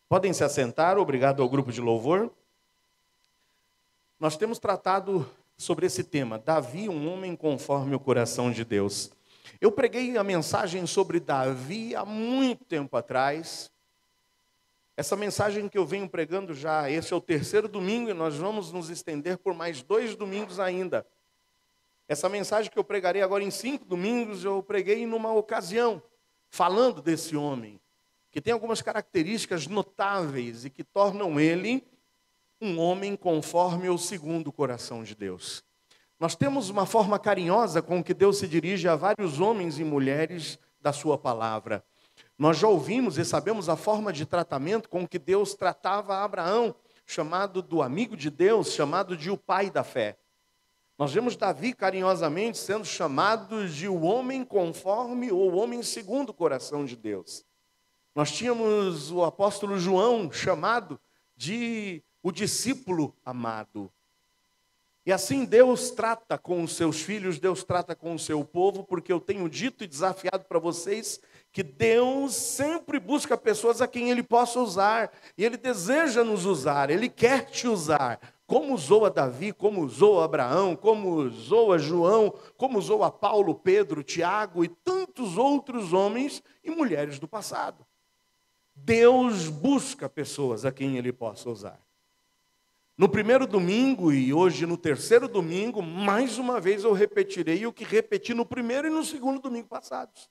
Podem se assentar, obrigado ao grupo de louvor. Nós temos tratado sobre esse tema, Davi, um homem conforme o coração de Deus. Eu preguei a mensagem sobre Davi há muito tempo atrás. Essa mensagem que eu venho pregando já, esse é o terceiro domingo e nós vamos nos estender por mais 2 domingos ainda. Essa mensagem que eu pregarei agora em 5 domingos, eu preguei numa ocasião, falando desse homem, que tem algumas características notáveis e que tornam ele um homem conforme o segundo coração de Deus. Nós temos uma forma carinhosa com que Deus se dirige a vários homens e mulheres da sua palavra. Nós já ouvimos e sabemos a forma de tratamento com que Deus tratava Abraão, chamado do amigo de Deus, chamado de o pai da fé. Nós vemos Davi carinhosamente sendo chamado de o homem conforme ou o homem segundo o coração de Deus. Nós tínhamos o apóstolo João chamado de o discípulo amado. E assim Deus trata com os seus filhos, Deus trata com o seu povo, porque eu tenho dito e desafiado para vocês que Deus sempre busca pessoas a quem Ele possa usar. E Ele deseja nos usar, Ele quer te usar. Como usou a Davi, como usou a Abraão, como usou a João, como usou a Paulo, Pedro, Tiago e tantos outros homens e mulheres do passado. Deus busca pessoas a quem Ele possa usar. No primeiro domingo e hoje no terceiro domingo, mais uma vez eu repetirei o que repeti no primeiro e no segundo domingo passados.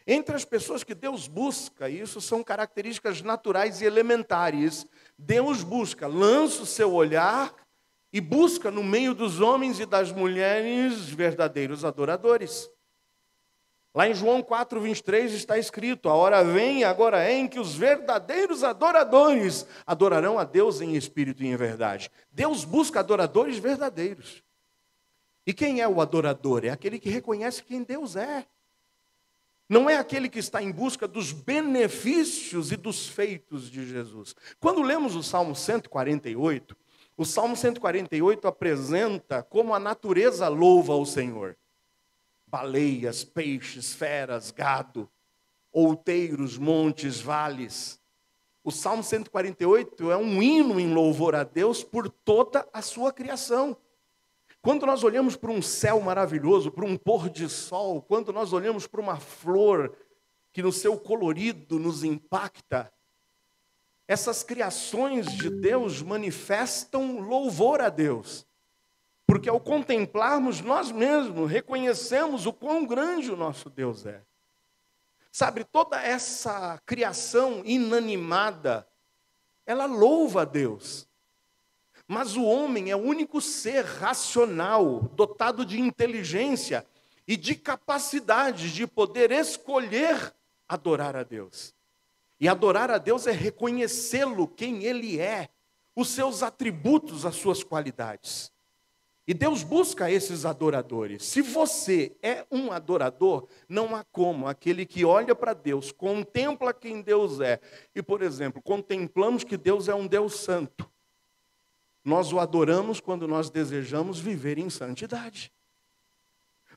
Entre as pessoas que Deus busca, isso são características naturais e elementares. Deus busca, lança o seu olhar e busca no meio dos homens e das mulheres verdadeiros adoradores. Lá em João 4:23 está escrito: a hora vem, agora é, em que os verdadeiros adoradores adorarão a Deus em espírito e em verdade. Deus busca adoradores verdadeiros. E quem é o adorador? É aquele que reconhece quem Deus é. Não é aquele que está em busca dos benefícios e dos feitos de Jesus. Quando lemos o Salmo 148, o Salmo 148 apresenta como a natureza louva ao Senhor. Baleias, peixes, feras, gado, outeiros, montes, vales. O Salmo 148 é um hino em louvor a Deus por toda a sua criação. Quando nós olhamos para um céu maravilhoso, para um pôr de sol, quando nós olhamos para uma flor que no seu colorido nos impacta, essas criações de Deus manifestam louvor a Deus. Porque ao contemplarmos nós mesmos, reconhecemos o quão grande o nosso Deus é. Sabe, toda essa criação inanimada, ela louva a Deus. Mas o homem é o único ser racional, dotado de inteligência e de capacidade de poder escolher adorar a Deus. E adorar a Deus é reconhecê-lo, quem Ele é, os seus atributos, as suas qualidades. E Deus busca esses adoradores. Se você é um adorador, não há como aquele que olha para Deus, contempla quem Deus é. E, por exemplo, contemplamos que Deus é um Deus santo. Nós o adoramos quando nós desejamos viver em santidade.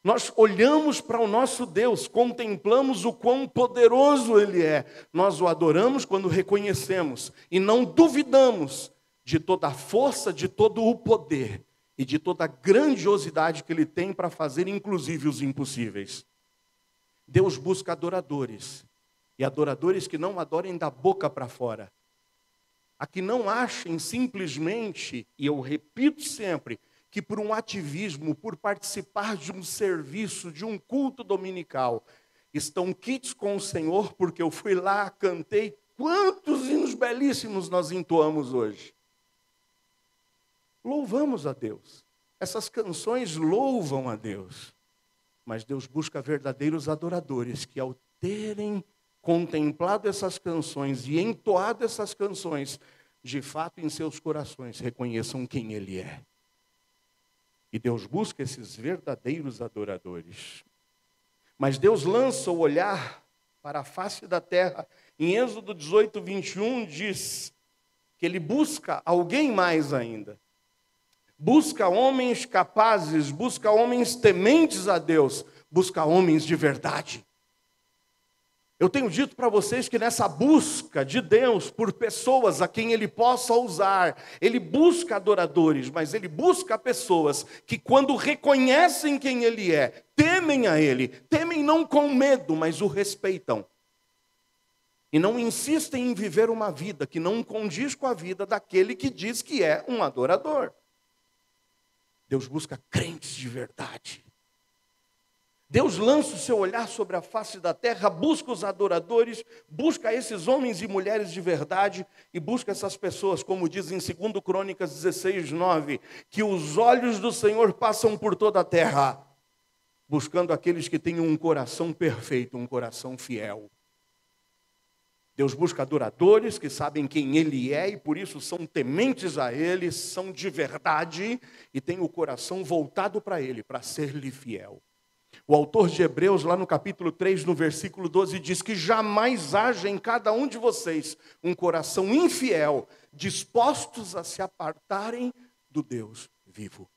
Nós olhamos para o nosso Deus, contemplamos o quão poderoso Ele é. Nós o adoramos quando reconhecemos e não duvidamos de toda a força, de todo o poder e de toda a grandiosidade que Ele tem para fazer, inclusive, os impossíveis. Deus busca adoradores, e adoradores que não adorem da boca para fora. A que não achem simplesmente, e eu repito sempre, que por um ativismo, por participar de um serviço, de um culto dominical, estão quites com o Senhor, porque eu fui lá, cantei, quantos hinos belíssimos nós entoamos hoje. Louvamos a Deus. Essas canções louvam a Deus. Mas Deus busca verdadeiros adoradores que, ao terem contemplado essas canções e entoado essas canções, de fato em seus corações reconheçam quem Ele é. E Deus busca esses verdadeiros adoradores. Mas Deus lança o olhar para a face da terra. Em Êxodo 18:21 diz que Ele busca alguém mais ainda. Busca homens capazes, busca homens tementes a Deus, busca homens de verdade. Eu tenho dito para vocês que nessa busca de Deus por pessoas a quem Ele possa usar, Ele busca adoradores, mas Ele busca pessoas que quando reconhecem quem Ele é, temem a Ele, temem não com medo, mas o respeitam. E não insistem em viver uma vida que não condiz com a vida daquele que diz que é um adorador. Deus busca crentes de verdade. Deus lança o seu olhar sobre a face da terra, busca os adoradores, busca esses homens e mulheres de verdade e busca essas pessoas, como diz em 2 Crônicas 16:9, que os olhos do Senhor passam por toda a terra, buscando aqueles que têm um coração perfeito, um coração fiel. Deus busca adoradores que sabem quem Ele é e por isso são tementes a Ele, são de verdade e têm o coração voltado para Ele, para ser-lhe fiel. O autor de Hebreus, lá no capítulo 3, no versículo 12, diz que jamais haja em cada um de vocês um coração infiel, dispostos a se apartarem do Deus vivo.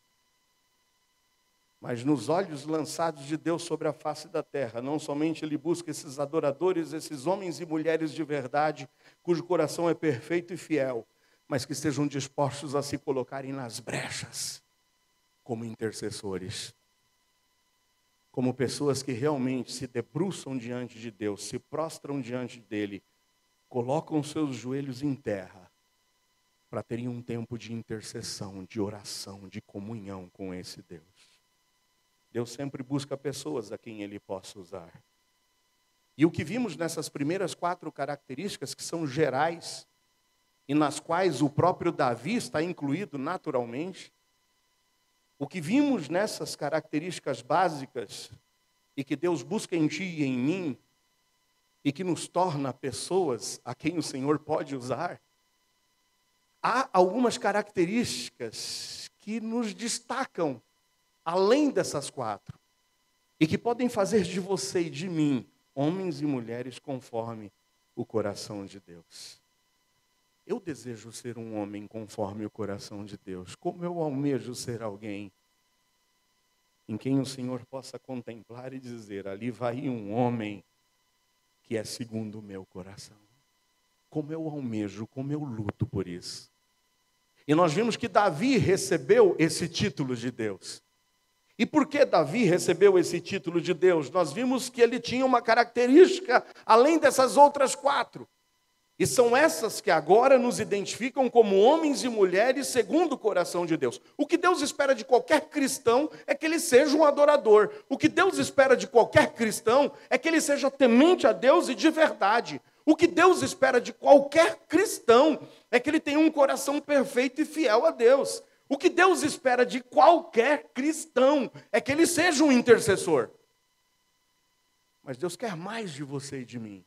Mas nos olhos lançados de Deus sobre a face da terra, não somente Ele busca esses adoradores, esses homens e mulheres de verdade, cujo coração é perfeito e fiel, mas que estejam dispostos a se colocarem nas brechas, como intercessores, como pessoas que realmente se debruçam diante de Deus, se prostram diante dEle, colocam seus joelhos em terra, para terem um tempo de intercessão, de oração, de comunhão com esse Deus. Deus sempre busca pessoas a quem Ele possa usar. E o que vimos nessas primeiras 4 características, que são gerais, e nas quais o próprio Davi está incluído naturalmente, o que vimos nessas características básicas, e que Deus busca em ti e em mim, e que nos torna pessoas a quem o Senhor pode usar, há algumas características que nos destacam, além dessas 4, e que podem fazer de você e de mim, homens e mulheres conforme o coração de Deus. Eu desejo ser um homem conforme o coração de Deus, como eu almejo ser alguém em quem o Senhor possa contemplar e dizer, ali vai um homem que é segundo o meu coração. Como eu almejo, como eu luto por isso. E nós vimos que Davi recebeu esse título de Deus. E por que Davi recebeu esse título de Deus? Nós vimos que ele tinha uma característica além dessas outras 4. E são essas que agora nos identificam como homens e mulheres segundo o coração de Deus. O que Deus espera de qualquer cristão é que ele seja um adorador. O que Deus espera de qualquer cristão é que ele seja temente a Deus e de verdade. O que Deus espera de qualquer cristão é que ele tenha um coração perfeito e fiel a Deus. O que Deus espera de qualquer cristão é que ele seja um intercessor. Mas Deus quer mais de você e de mim.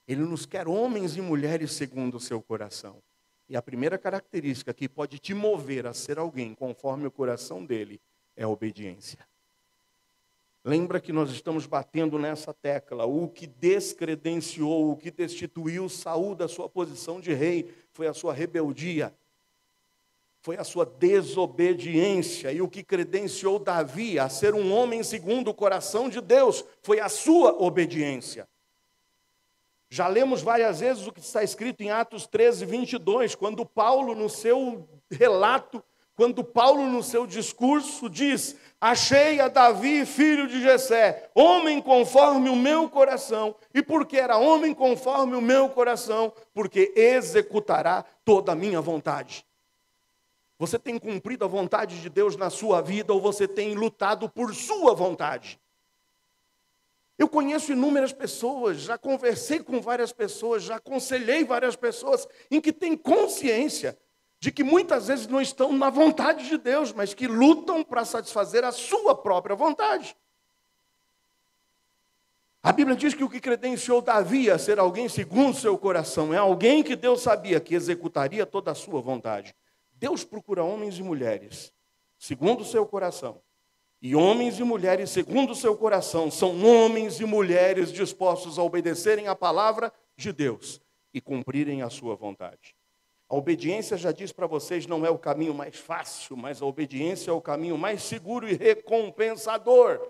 Ele nos quer homens e mulheres segundo o seu coração. E a primeira característica que pode te mover a ser alguém conforme o coração dele é a obediência. Lembra que nós estamos batendo nessa tecla. O que descredenciou, o que destituiu Saul da sua posição de rei foi a sua rebeldia. Foi a sua desobediência, e o que credenciou Davi a ser um homem segundo o coração de Deus foi a sua obediência. Já lemos várias vezes o que está escrito em Atos 13:22, quando Paulo no seu relato, quando Paulo no seu discurso diz, achei a Davi, filho de Jessé, homem conforme o meu coração, e porque era homem conforme o meu coração, porque executará toda a minha vontade. Você tem cumprido a vontade de Deus na sua vida ou você tem lutado por sua vontade? Eu conheço inúmeras pessoas, já conversei com várias pessoas, já aconselhei várias pessoas em que têm consciência de que muitas vezes não estão na vontade de Deus, mas que lutam para satisfazer a sua própria vontade. A Bíblia diz que o que credenciou Davi a ser alguém segundo o seu coração é alguém que Deus sabia que executaria toda a sua vontade. Deus procura homens e mulheres segundo o seu coração. E homens e mulheres segundo o seu coração são homens e mulheres dispostos a obedecerem a palavra de Deus e cumprirem a sua vontade. A obediência, já diz para vocês, não é o caminho mais fácil, mas a obediência é o caminho mais seguro e recompensador.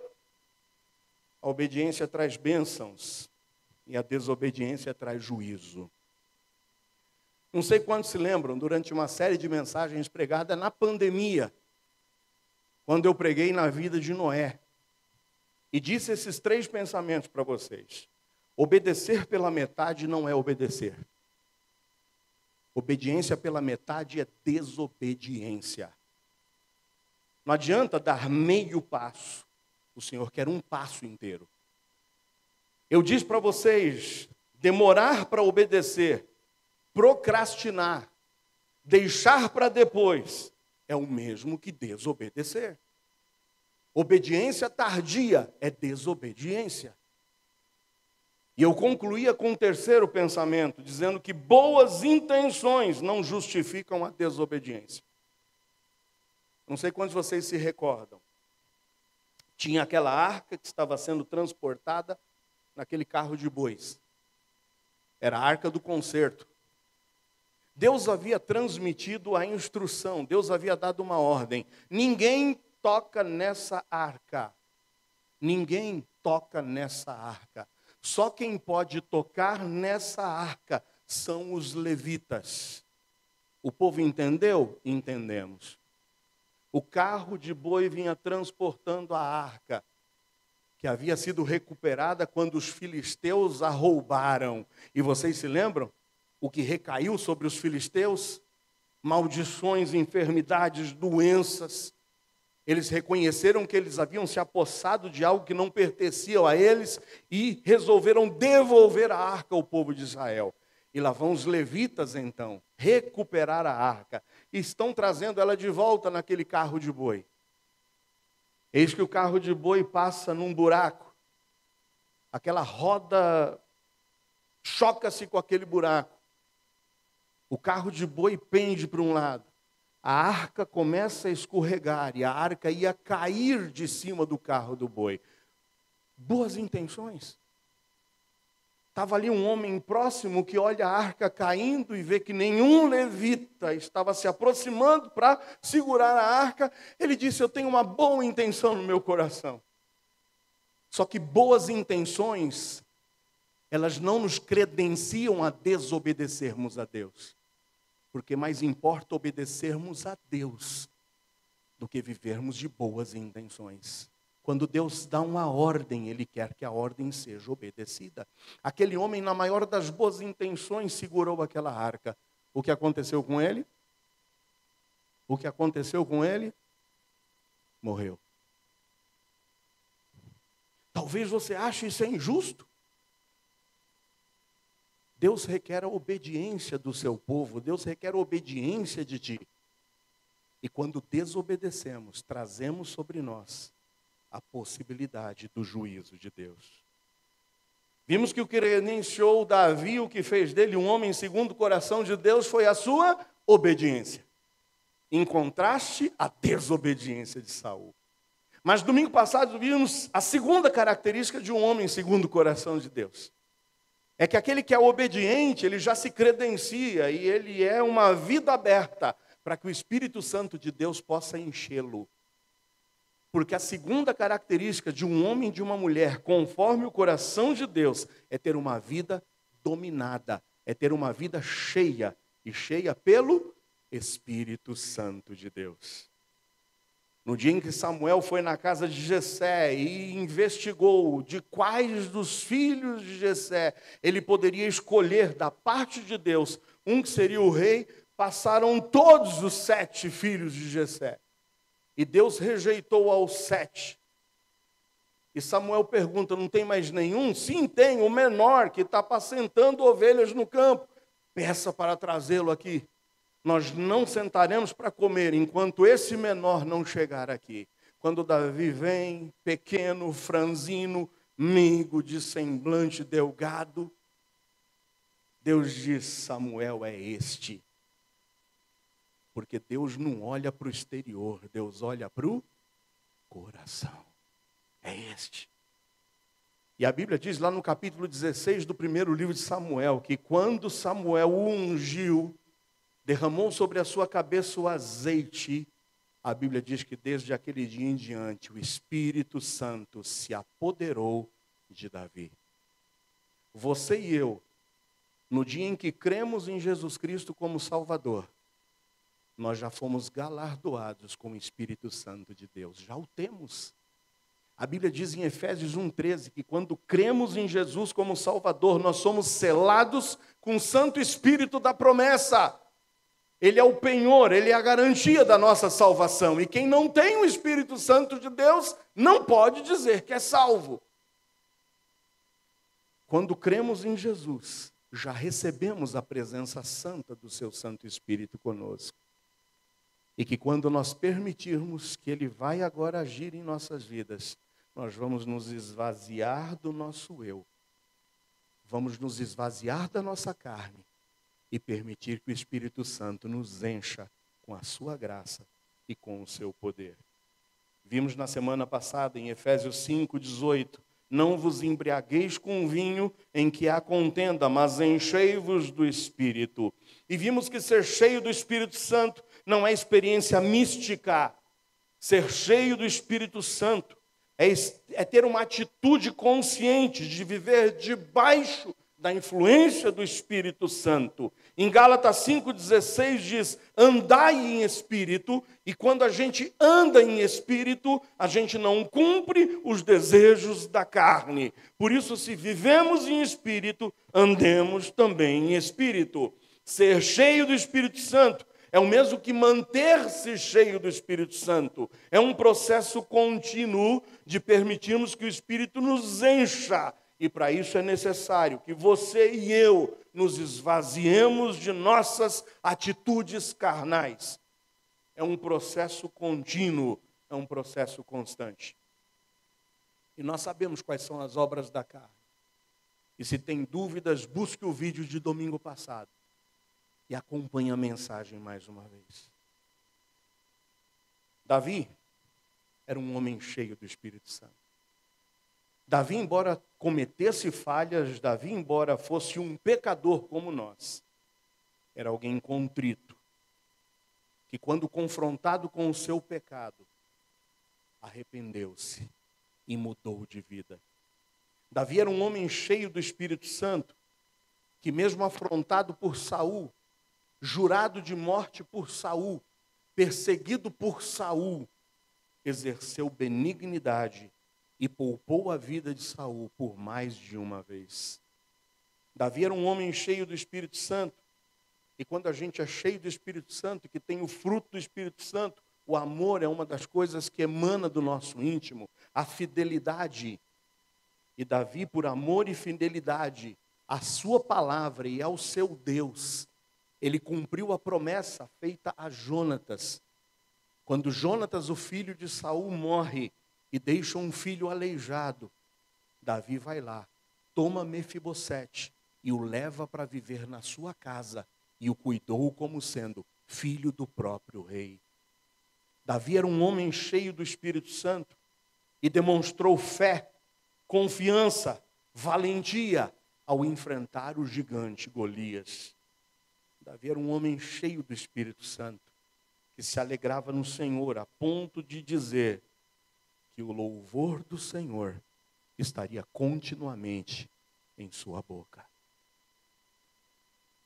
A obediência traz bênçãos. E a desobediência traz juízo. Não sei quantos se lembram, durante uma série de mensagens pregadas na pandemia, quando eu preguei na vida de Noé, e disse esses 3 pensamentos para vocês. Obedecer pela metade não é obedecer. Obediência pela metade é desobediência. Não adianta dar meio passo. O Senhor quer um passo inteiro. Eu disse para vocês, demorar para obedecer, procrastinar, deixar para depois, é o mesmo que desobedecer. Obediência tardia é desobediência. E eu concluía com o 3º pensamento, dizendo que boas intenções não justificam a desobediência. Não sei quantos de vocês se recordam. Tinha aquela arca que estava sendo transportada naquele carro de bois. Era a arca do concerto. Deus havia transmitido a instrução, Deus havia dado uma ordem. Ninguém toca nessa arca. Ninguém toca nessa arca. Só quem pode tocar nessa arca são os levitas. O povo entendeu? Entendemos. O carro de boi vinha transportando a arca, que havia sido recuperada quando os filisteus a roubaram. E vocês se lembram? O que recaiu sobre os filisteus? Maldições, enfermidades, doenças. Eles reconheceram que eles haviam se apossado de algo que não pertencia a eles e resolveram devolver a arca ao povo de Israel. E lá vão os levitas, então, recuperar a arca. E estão trazendo ela de volta naquele carro de boi. Eis que o carro de boi passa num buraco. Aquela roda choca-se com aquele buraco. O carro de boi pende para um lado. A arca começa a escorregar e a arca ia cair de cima do carro do boi. Boas intenções. Estava ali um homem próximo que olha a arca caindo e vê que nenhum levita estava se aproximando para segurar a arca. Ele disse, eu tenho uma boa intenção no meu coração. Só que boas intenções, elas não nos credenciam a desobedecermos a Deus. Porque mais importa obedecermos a Deus do que vivermos de boas intenções. Quando Deus dá uma ordem, Ele quer que a ordem seja obedecida. Aquele homem, na maior das boas intenções, segurou aquela arca. O que aconteceu com ele? O que aconteceu com ele? Morreu. Talvez você ache isso injusto. Deus requer a obediência do seu povo, Deus requer a obediência de ti. E quando desobedecemos, trazemos sobre nós a possibilidade do juízo de Deus. Vimos que o que credenciou Davi, o que fez dele um homem segundo o coração de Deus, foi a sua obediência. Em contraste à desobediência de Saul. Mas domingo passado vimos a segunda característica de um homem segundo o coração de Deus. É que aquele que é obediente, ele já se credencia e ele é uma vida aberta para que o Espírito Santo de Deus possa enchê-lo. Porque a segunda característica de um homem e de uma mulher, conforme o coração de Deus, é ter uma vida dominada, é ter uma vida cheia, e cheia pelo Espírito Santo de Deus. No dia em que Samuel foi na casa de Jessé e investigou de quais dos filhos de Jessé ele poderia escolher da parte de Deus um que seria o rei, passaram todos os 7 filhos de Jessé. E Deus rejeitou aos 7. E Samuel pergunta, não tem mais nenhum? Sim, tem, o menor que está apacentando ovelhas no campo. Peça para trazê-lo aqui. Nós não sentaremos para comer enquanto esse menor não chegar aqui. Quando Davi vem, pequeno, franzino, meigo, de semblante delgado, Deus diz, Samuel é este. Porque Deus não olha para o exterior, Deus olha para o coração. É este. E a Bíblia diz lá no capítulo 16 do primeiro livro de Samuel, que quando Samuel o ungiu, derramou sobre a sua cabeça o azeite, a Bíblia diz que desde aquele dia em diante, o Espírito Santo se apoderou de Davi. você e eu, no dia em que cremos em Jesus Cristo como Salvador, nós já fomos galardoados com o Espírito Santo de Deus, já o temos. A Bíblia diz em Efésios 1,13 que quando cremos em Jesus como Salvador, nós somos selados com o Santo Espírito da promessa. Ele é o penhor, ele é a garantia da nossa salvação. E quem não tem o Espírito Santo de Deus, não pode dizer que é salvo. Quando cremos em Jesus, já recebemos a presença santa do seu Santo Espírito conosco. E que quando nós permitirmos que ele vai agora agir em nossas vidas, nós vamos nos esvaziar do nosso eu. Vamos nos esvaziar da nossa carne e permitir que o Espírito Santo nos encha com a sua graça e com o seu poder. Vimos na semana passada em Efésios 5,18, não vos embriagueis com vinho em que há contenda, mas enchei-vos do Espírito. E vimos que ser cheio do Espírito Santo não é experiência mística. Ser cheio do Espírito Santo é ter uma atitude consciente de viver debaixo da influência do Espírito Santo. Em Gálatas 5,16 diz, andai em espírito, e quando a gente anda em espírito, a gente não cumpre os desejos da carne. Por isso, se vivemos em espírito, andemos também em espírito. Ser cheio do Espírito Santo é o mesmo que manter-se cheio do Espírito Santo. É um processo contínuo de permitirmos que o Espírito nos encha. E para isso é necessário que você e eu nos esvaziemos de nossas atitudes carnais. É um processo contínuo, é um processo constante. E nós sabemos quais são as obras da carne. E se tem dúvidas, busque o vídeo de domingo passado. E acompanhe a mensagem mais uma vez. Davi era um homem cheio do Espírito Santo. Davi, embora cometesse falhas, Davi, embora fosse um pecador como nós, era alguém contrito, que quando confrontado com o seu pecado, arrependeu-se e mudou de vida. Davi era um homem cheio do Espírito Santo, que mesmo afrontado por Saul, jurado de morte por Saul, perseguido por Saul, exerceu benignidade e poupou a vida de Saul por mais de uma vez. Davi era um homem cheio do Espírito Santo, e quando a gente é cheio do Espírito Santo, que tem o fruto do Espírito Santo, o amor é uma das coisas que emana do nosso íntimo, a fidelidade. E Davi, por amor e fidelidade à sua palavra e ao seu Deus, ele cumpriu a promessa feita a Jonatas. Quando Jonatas, o filho de Saul, morre e deixa um filho aleijado, Davi vai lá, toma Mefibosete e o leva para viver na sua casa e o cuidou como sendo filho do próprio rei. Davi era um homem cheio do Espírito Santo e demonstrou fé, confiança, valentia ao enfrentar o gigante Golias. Davi era um homem cheio do Espírito Santo, que se alegrava no Senhor, a ponto de dizer que o louvor do Senhor estaria continuamente em sua boca.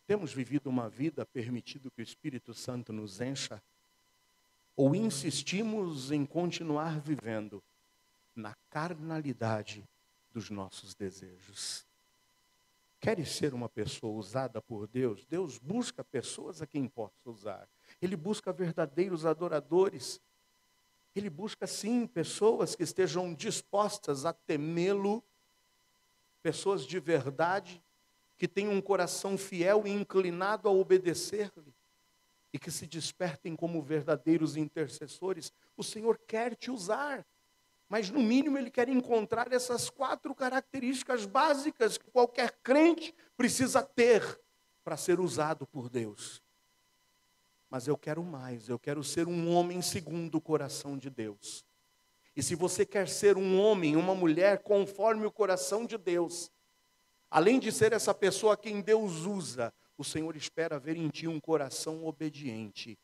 Temos vivido uma vida permitindo que o Espírito Santo nos encha? Ou insistimos em continuar vivendo na carnalidade dos nossos desejos? Queres ser uma pessoa usada por Deus? Deus busca pessoas a quem possa usar. Ele busca verdadeiros adoradores. Ele busca, sim, pessoas que estejam dispostas a temê-lo, pessoas de verdade, que tenham um coração fiel e inclinado a obedecer-lhe, e que se despertem como verdadeiros intercessores. O Senhor quer te usar, mas no mínimo Ele quer encontrar essas 4 características básicas que qualquer crente precisa ter para ser usado por Deus. Mas eu quero mais, eu quero ser um homem segundo o coração de Deus. E se você quer ser um homem, uma mulher conforme o coração de Deus, além de ser essa pessoa a quem Deus usa, o Senhor espera ver em ti um coração obediente.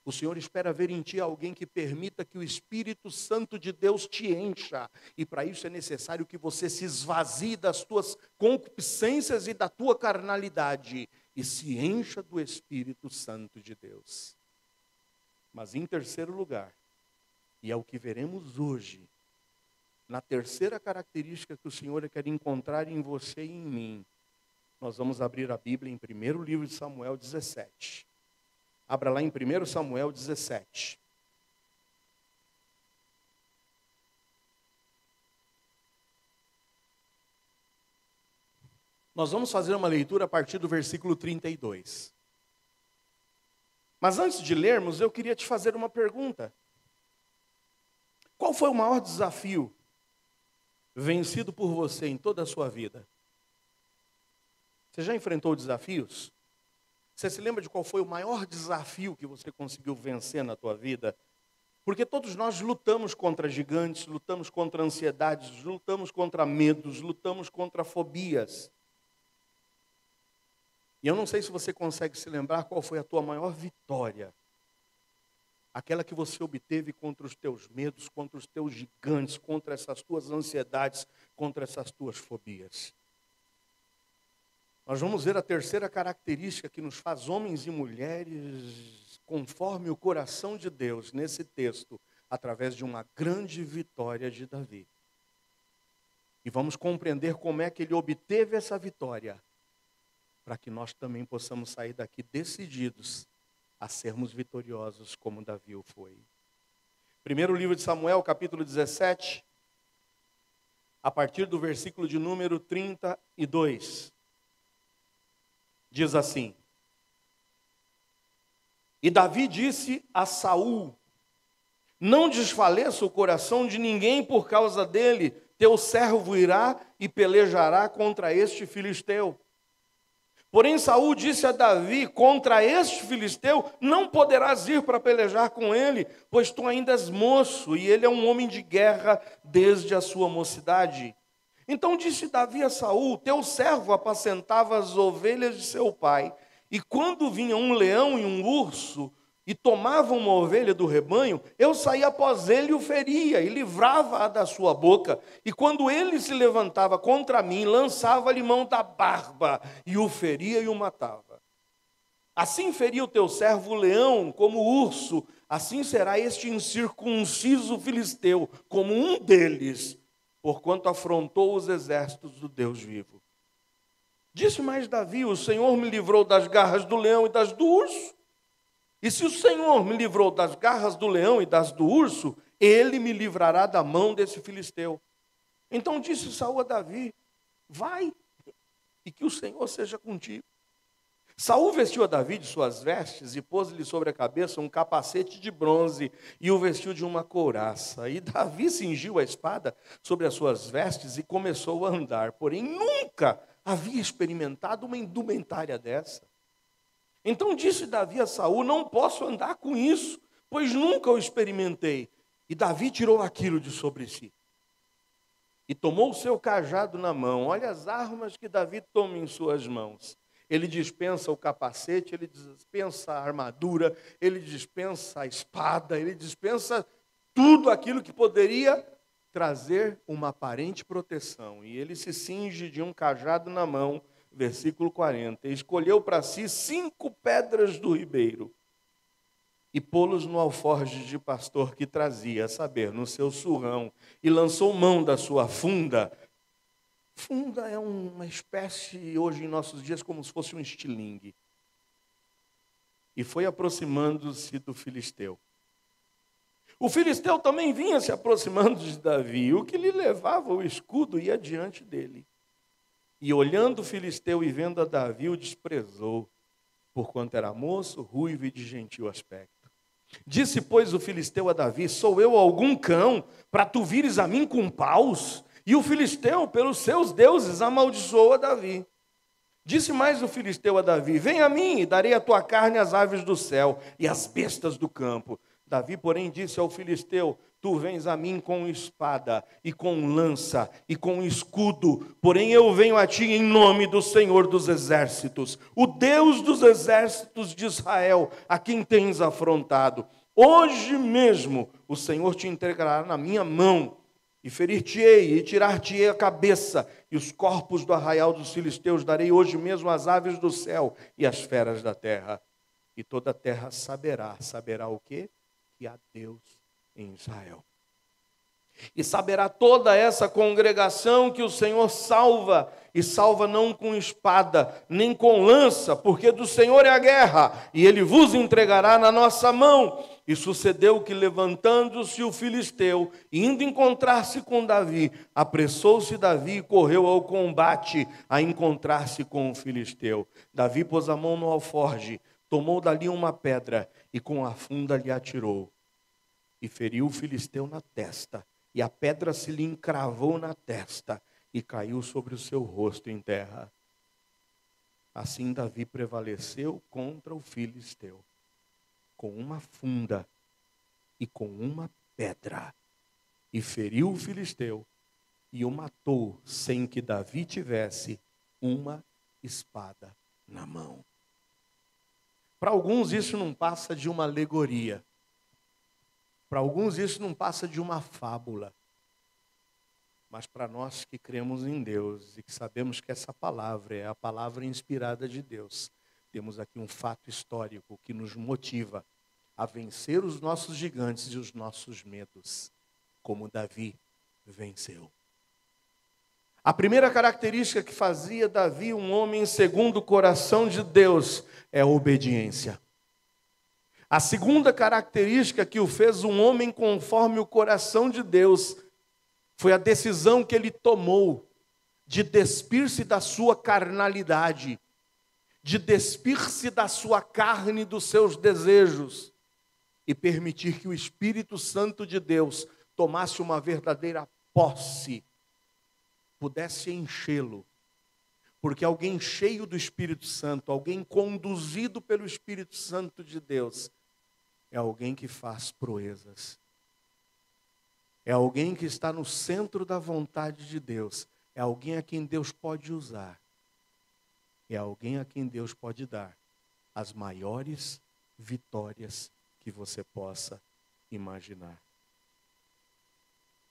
O Senhor espera ver em ti alguém que permita que o Espírito Santo de Deus te encha. E para isso é necessário que você se esvazie das tuas concupiscências e da tua carnalidade. E se encha do Espírito Santo de Deus. Mas em terceiro lugar, e é o que veremos hoje, na terceira característica que o Senhor quer encontrar em você e em mim, nós vamos abrir a Bíblia em 1º livro de Samuel 17. Abra lá em 1 Samuel 17. Nós vamos fazer uma leitura a partir do versículo 32. Mas antes de lermos, eu queria te fazer uma pergunta. Qual foi o maior desafio vencido por você em toda a sua vida? Você já enfrentou desafios? Você se lembra de qual foi o maior desafio que você conseguiu vencer na tua vida? Porque todos nós lutamos contra gigantes, lutamos contra ansiedades, lutamos contra medos, lutamos contra fobias. E eu não sei se você consegue se lembrar qual foi a tua maior vitória. Aquela que você obteve contra os teus medos, contra os teus gigantes, contra essas tuas ansiedades, contra essas tuas fobias. Nós vamos ver a terceira característica que nos faz homens e mulheres conforme o coração de Deus nesse texto, através de uma grande vitória de Davi. E vamos compreender como é que ele obteve essa vitória, para que nós também possamos sair daqui decididos a sermos vitoriosos como Davi o foi. Primeiro livro de Samuel, capítulo 17, a partir do versículo de número 32. Diz assim: E Davi disse a Saul: Não desfaleça o coração de ninguém por causa dele, teu servo irá e pelejará contra este filisteu. Porém Saul disse a Davi: Contra este filisteu não poderás ir para pelejar com ele, pois tu ainda és moço, e ele é um homem de guerra desde a sua mocidade. Então disse Davi a Saul: Teu servo apacentava as ovelhas de seu pai, e quando vinha um leão e um urso, e tomavam uma ovelha do rebanho, eu saía após ele e o feria, e livrava-a da sua boca. E quando ele se levantava contra mim, lançava-lhe mão da barba, e o feria e o matava. Assim feria o teu servo o leão como o urso, assim será este incircunciso filisteu, como um deles, porquanto afrontou os exércitos do Deus vivo. Disse mais Davi: O Senhor me livrou das garras do leão e das do urso. E se o Senhor me livrou das garras do leão e das do urso, ele me livrará da mão desse filisteu. Então disse Saul a Davi: Vai, e que o Senhor seja contigo. Saul vestiu a Davi de suas vestes e pôs-lhe sobre a cabeça um capacete de bronze e o vestiu de uma couraça. E Davi cingiu a espada sobre as suas vestes e começou a andar. Porém, nunca havia experimentado uma indumentária dessa. Então disse Davi a Saul: Não posso andar com isso, pois nunca o experimentei. E Davi tirou aquilo de sobre si. E tomou o seu cajado na mão. Olha as armas que Davi toma em suas mãos. Ele dispensa o capacete, ele dispensa a armadura, ele dispensa a espada, ele dispensa tudo aquilo que poderia trazer uma aparente proteção. E ele se cinge de um cajado na mão, versículo 40. E escolheu para si 5 pedras do ribeiro e pô-los no alforje de pastor que trazia, a saber, no seu surrão, e lançou mão da sua funda. Funda é uma espécie, hoje em nossos dias, como se fosse um estilingue. E foi aproximando-se do filisteu. O filisteu também vinha se aproximando de Davi. O que lhe levava o escudo ia diante dele. E olhando o filisteu e vendo a Davi, o desprezou, porquanto era moço, ruivo e de gentil aspecto. Disse, pois, o filisteu a Davi: Sou eu algum cão, para tu vires a mim com paus? E o filisteu, pelos seus deuses, amaldiçoou a Davi. Disse mais o filisteu a Davi: Vem a mim, e darei a tua carne às aves do céu e às bestas do campo. Davi, porém, disse ao filisteu: Tu vens a mim com espada e com lança e com escudo, porém eu venho a ti em nome do Senhor dos exércitos, o Deus dos exércitos de Israel, a quem tens afrontado. Hoje mesmo o Senhor te entregará na minha mão, e ferir-te-ei, e tirar-te-ei a cabeça, e os corpos do arraial dos filisteus darei hoje mesmo às aves do céu e às feras da terra. E toda a terra saberá o quê? Que há Deus em Israel. E saberá toda essa congregação que o Senhor salva, e salva não com espada, nem com lança, porque do Senhor é a guerra, e Ele vos entregará na nossa mão. E sucedeu que, levantando-se o filisteu, indo encontrar-se com Davi, apressou-se Davi e correu ao combate, a encontrar-se com o filisteu. Davi pôs a mão no alforje, tomou dali uma pedra, e com a funda lhe atirou. E feriu o filisteu na testa, e a pedra se lhe encravou na testa, e caiu sobre o seu rosto em terra. Assim Davi prevaleceu contra o filisteu, com uma funda e com uma pedra, e feriu o filisteu, e o matou, sem que Davi tivesse uma espada na mão. Para alguns isso não passa de uma alegoria. Para alguns isso não passa de uma fábula. Mas para nós que cremos em Deus e que sabemos que essa palavra é a palavra inspirada de Deus, temos aqui um fato histórico que nos motiva a vencer os nossos gigantes e os nossos medos, como Davi venceu. A primeira característica que fazia Davi um homem segundo o coração de Deus é a obediência. A segunda característica que o fez um homem conforme o coração de Deus foi a decisão que ele tomou de despir-se da sua carnalidade, de despir-se da sua carne e dos seus desejos e permitir que o Espírito Santo de Deus tomasse uma verdadeira posse, pudesse enchê-lo. Porque alguém cheio do Espírito Santo, alguém conduzido pelo Espírito Santo de Deus, é alguém que faz proezas. É alguém que está no centro da vontade de Deus. É alguém a quem Deus pode usar. É alguém a quem Deus pode dar as maiores vitórias que você possa imaginar.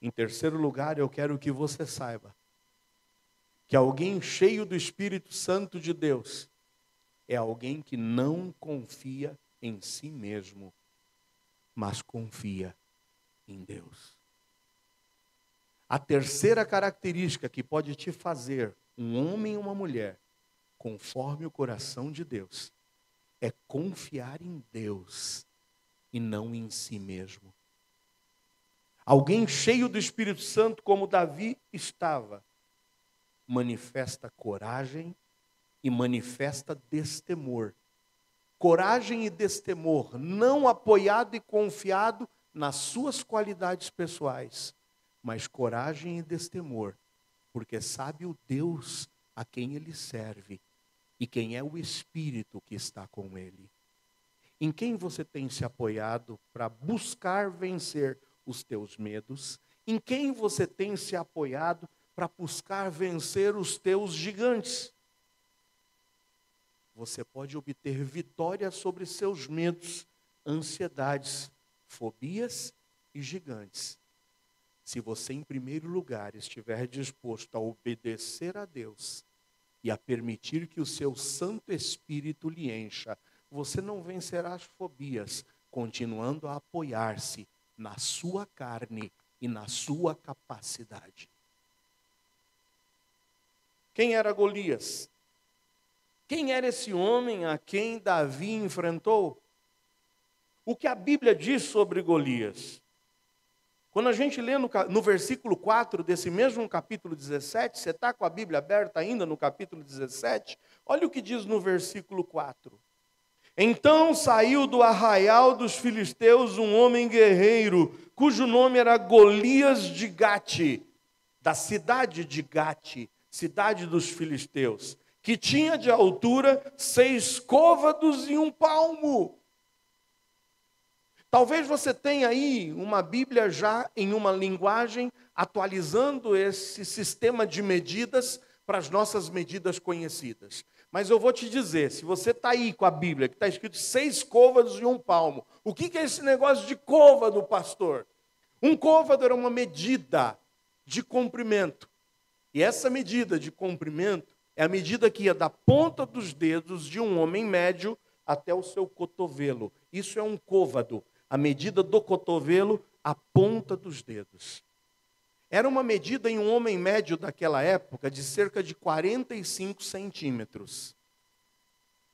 Em terceiro lugar, eu quero que você saiba que alguém cheio do Espírito Santo de Deus é alguém que não confia em si mesmo, mas confia em Deus. A terceira característica que pode te fazer um homem e uma mulher conforme o coração de Deus é confiar em Deus e não em si mesmo. Alguém cheio do Espírito Santo, como Davi estava, manifesta coragem e manifesta destemor. Coragem e destemor, não apoiado e confiado nas suas qualidades pessoais, mas coragem e destemor, porque sabe o Deus a quem ele serve e quem é o Espírito que está com ele. Em quem você tem se apoiado para buscar vencer os teus medos? Em quem você tem se apoiado para buscar vencer os teus gigantes? Você pode obter vitória sobre seus medos, ansiedades, fobias e gigantes, se você, em primeiro lugar, estiver disposto a obedecer a Deus e a permitir que o seu Santo Espírito lhe encha. Você não vencerá as fobias, continuando a apoiar-se na sua carne e na sua capacidade. Quem era Golias? Quem era esse homem a quem Davi enfrentou? O que a Bíblia diz sobre Golias? Quando a gente lê no versículo 4 desse mesmo capítulo 17, você está com a Bíblia aberta ainda no capítulo 17? Olha o que diz no versículo 4. Então saiu do arraial dos filisteus um homem guerreiro, cujo nome era Golias de Gate, da cidade de Gate, cidade dos filisteus, que tinha de altura 6 côvados e 1 palmo. Talvez você tenha aí uma Bíblia já em uma linguagem atualizando esse sistema de medidas para as nossas medidas conhecidas. Mas eu vou te dizer, se você está aí com a Bíblia, que está escrito 6 côvados e 1 palmo, o que é esse negócio de côvado, pastor? Um côvado era uma medida de comprimento. E essa medida de comprimento é a medida que ia da ponta dos dedos de um homem médio até o seu cotovelo. Isso é um côvado, a medida do cotovelo à ponta dos dedos. Era uma medida em um homem médio daquela época de cerca de 45 centímetros.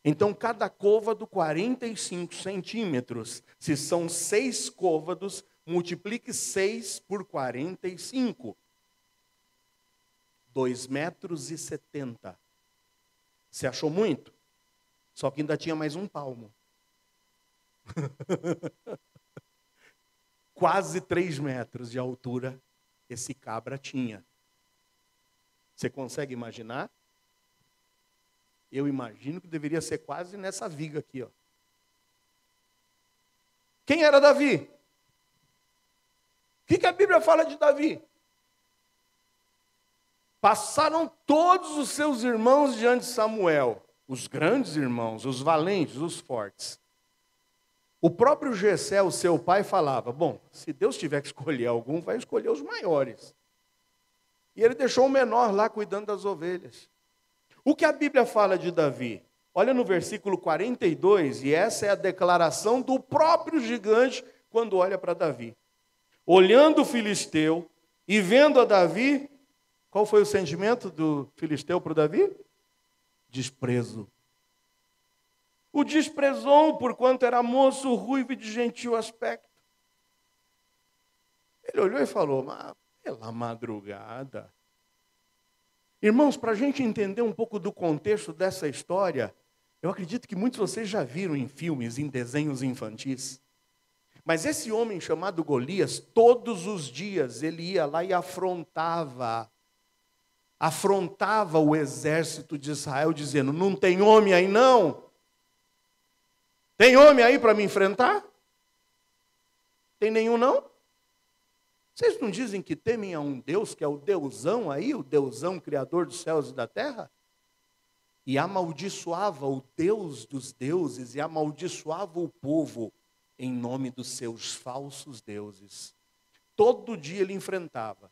Então, cada côvado, 45 centímetros. Se são 6 côvados, multiplique 6 por 45. 2,70 metros. Você achou muito? Só que ainda tinha mais 1 palmo. Quase 3 metros de altura esse cabra tinha. Você consegue imaginar? Eu imagino que deveria ser quase nessa viga aqui, ó. Quem era Davi? O que a Bíblia fala de Davi? Passaram todos os seus irmãos diante de Samuel, os grandes irmãos, os valentes, os fortes. O próprio Jessé, o seu pai, falava, bom, se Deus tiver que escolher algum, vai escolher os maiores. E ele deixou o menor lá cuidando das ovelhas. O que a Bíblia fala de Davi? Olha no versículo 42, e essa é a declaração do próprio gigante quando olha para Davi. Olhando o filisteu e vendo a Davi, qual foi o sentimento do filisteu para o Davi? Desprezo. O desprezou porquanto era moço, ruivo e de gentil aspecto. Ele olhou e falou, mas pela madrugada. Irmãos, para a gente entender um pouco do contexto dessa história, eu acredito que muitos de vocês já viram em filmes, em desenhos infantis. Mas esse homem chamado Golias, todos os dias ele ia lá e afrontava o exército de Israel, dizendo, não tem homem aí não? Tem homem aí para me enfrentar? Tem nenhum não? Vocês não dizem que temem a um Deus, que é o Deusão aí, o Deusão criador dos céus e da terra? E amaldiçoava o Deus dos deuses e amaldiçoava o povo em nome dos seus falsos deuses. Todo dia ele enfrentava.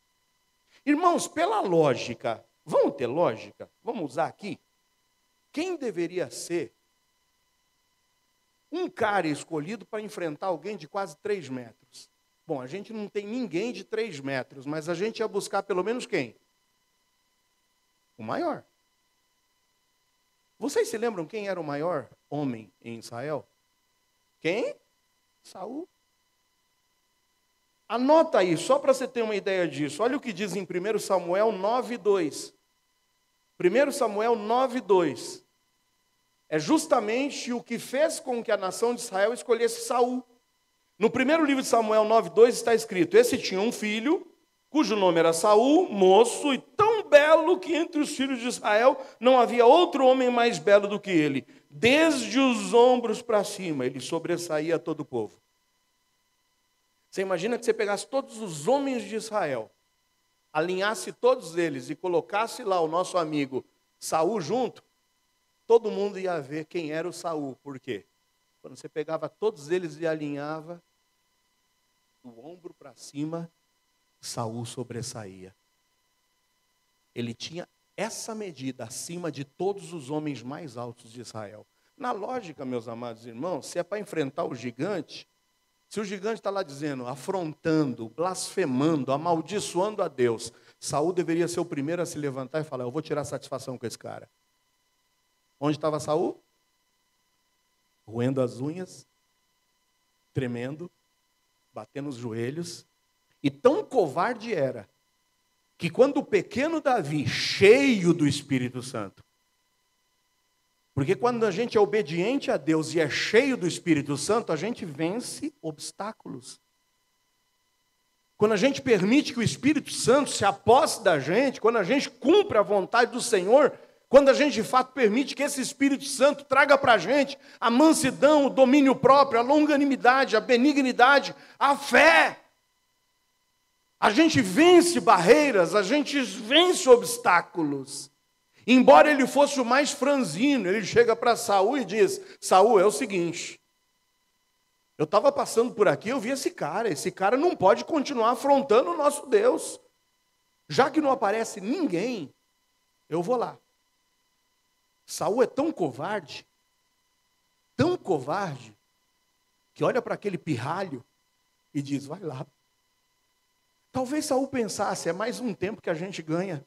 Irmãos, pela lógica, vamos ter lógica? Vamos usar aqui? Quem deveria ser um cara escolhido para enfrentar alguém de quase 3 metros? Bom, a gente não tem ninguém de 3 metros, mas a gente ia buscar pelo menos quem? O maior. Vocês se lembram quem era o maior homem em Israel? Quem? Saul. Anota aí, só para você ter uma ideia disso. Olha o que diz em 1 Samuel 9:2. 1 Samuel 9:2. É justamente o que fez com que a nação de Israel escolhesse Saul. No primeiro livro de Samuel 9:2 está escrito, esse tinha um filho, cujo nome era Saul, moço e tão belo que entre os filhos de Israel não havia outro homem mais belo do que ele. Desde os ombros para cima, ele sobressaía a todo o povo. Você imagina que você pegasse todos os homens de Israel, alinhasse todos eles e colocasse lá o nosso amigo Saul junto, todo mundo ia ver quem era o Saul. Por quê? Quando você pegava todos eles e alinhava, do ombro para cima, Saul sobressaía. Ele tinha essa medida acima de todos os homens mais altos de Israel. Na lógica, meus amados irmãos, se é para enfrentar o gigante, se o gigante está lá dizendo, afrontando, blasfemando, amaldiçoando a Deus, Saul deveria ser o primeiro a se levantar e falar, eu vou tirar satisfação com esse cara. Onde estava Saul? Roendo as unhas, tremendo, batendo os joelhos. E tão covarde era, que quando o pequeno Davi, cheio do Espírito Santo, porque quando a gente é obediente a Deus e é cheio do Espírito Santo, a gente vence obstáculos. Quando a gente permite que o Espírito Santo se aposse da gente, quando a gente cumpre a vontade do Senhor, Quando a gente de fato permite que esse Espírito Santo traga para a gente a mansidão, o domínio próprio, a longanimidade, a benignidade, a fé. A gente vence barreiras, a gente vence obstáculos. Embora ele fosse o mais franzino, ele chega para Saul e diz: Saul, é o seguinte, eu estava passando por aqui, eu vi esse cara não pode continuar afrontando o nosso Deus. Já que não aparece ninguém, eu vou lá. Saul é tão covarde, que olha para aquele pirralho e diz: vai lá. Talvez Saul pensasse: é mais um tempo que a gente ganha.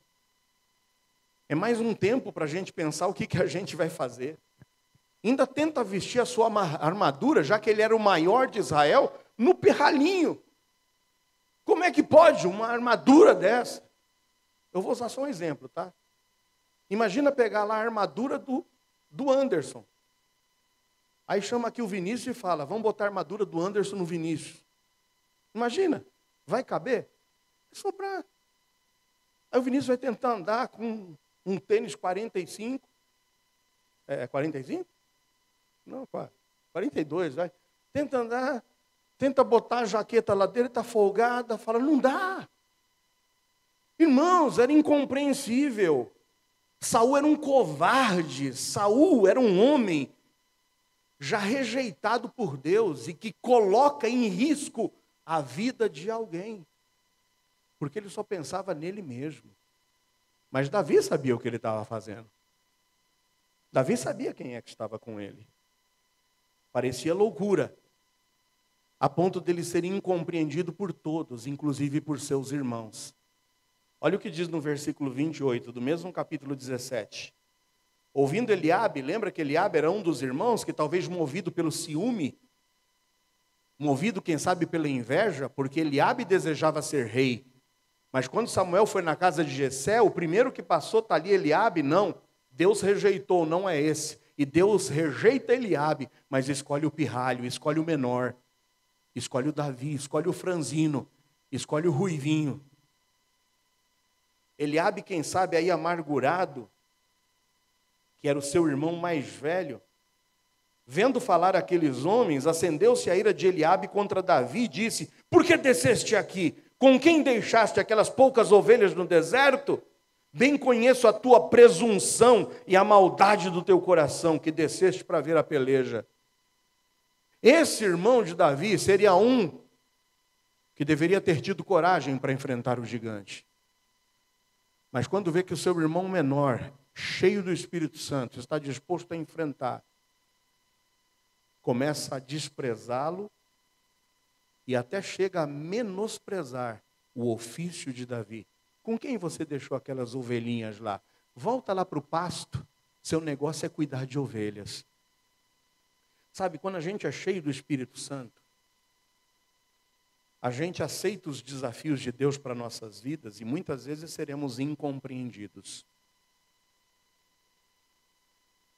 É mais um tempo para a gente pensar o que a gente vai fazer. Ainda tenta vestir a sua armadura, já que ele era o maior de Israel, no pirralhinho. Como é que pode uma armadura dessa? Eu vou usar só um exemplo, tá? Imagina pegar lá a armadura do Anderson. Aí chama aqui o Vinícius e fala: vamos botar a armadura do Anderson no Vinícius. Imagina, vai caber? Vai sobrar. Aí o Vinícius vai tentar andar com um tênis 45. É 45? Não, 42, vai. Tenta andar, tenta botar a jaqueta lá dele, está folgada, fala: não dá. Irmãos, era incompreensível. Saul era um covarde, Saul era um homem já rejeitado por Deus e que coloca em risco a vida de alguém, porque ele só pensava nele mesmo. Mas Davi sabia o que ele estava fazendo. Davi sabia quem é que estava com ele. Parecia loucura, a ponto dele ser incompreendido por todos, inclusive por seus irmãos. Olha o que diz no versículo 28, do mesmo capítulo 17. Ouvindo Eliabe, lembra que Eliabe era um dos irmãos que talvez movido pelo ciúme, movido, quem sabe, pela inveja, porque Eliabe desejava ser rei. Mas quando Samuel foi na casa de Jessé, o primeiro que passou está ali Eliabe, não. Deus rejeitou, não é esse. E Deus rejeita Eliabe, mas escolhe o pirralho, escolhe o menor, escolhe o Davi, escolhe o franzino, escolhe o ruivinho. Eliabe, quem sabe, aí amargurado, que era o seu irmão mais velho, vendo falar aqueles homens, acendeu-se a ira de Eliabe contra Davi e disse: por que desceste aqui? Com quem deixaste aquelas poucas ovelhas no deserto? Bem conheço a tua presunção e a maldade do teu coração, que desceste para ver a peleja. Esse irmão de Davi seria um que deveria ter tido coragem para enfrentar o gigante. Mas quando vê que o seu irmão menor, cheio do Espírito Santo, está disposto a enfrentar, começa a desprezá-lo e até chega a menosprezar o ofício de Davi. Com quem você deixou aquelas ovelhinhas lá? Volta lá para o pasto, seu negócio é cuidar de ovelhas. Sabe, quando a gente é cheio do Espírito Santo, a gente aceita os desafios de Deus para nossas vidas e muitas vezes seremos incompreendidos.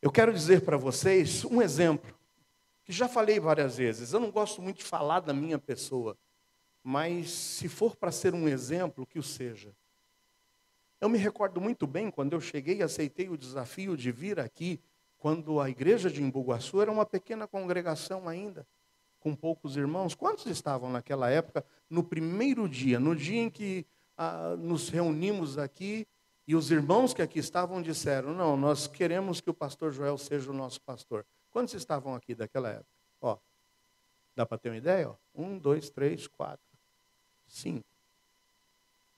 Eu quero dizer para vocês um exemplo, que já falei várias vezes. Eu não gosto muito de falar da minha pessoa, mas se for para ser um exemplo, que o seja. Eu me recordo muito bem quando eu cheguei e aceitei o desafio de vir aqui, quando a igreja de Embu-Guaçu era uma pequena congregação ainda, com poucos irmãos. Quantos estavam naquela época, no primeiro dia, no dia em que nos reunimos aqui, e os irmãos que aqui estavam disseram: não, nós queremos que o pastor Joel seja o nosso pastor. Quantos estavam aqui daquela época? Ó, dá para ter uma ideia? Ó? 1, 2, 3, 4, 5.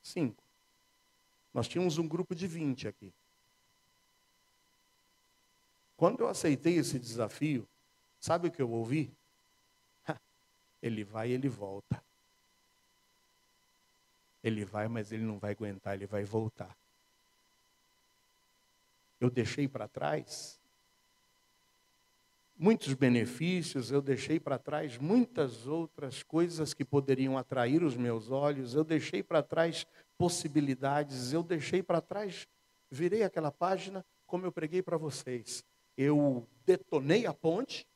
5. Nós tínhamos um grupo de 20 aqui. Quando eu aceitei esse desafio, sabe o que eu ouvi? Ele vai e ele volta. Ele vai, mas ele não vai aguentar, ele vai voltar. Eu deixei para trás muitos benefícios, eu deixei para trás muitas outras coisas que poderiam atrair os meus olhos, eu deixei para trás possibilidades, eu deixei para trás, virei aquela página como eu preguei para vocês. Eu detonei a ponte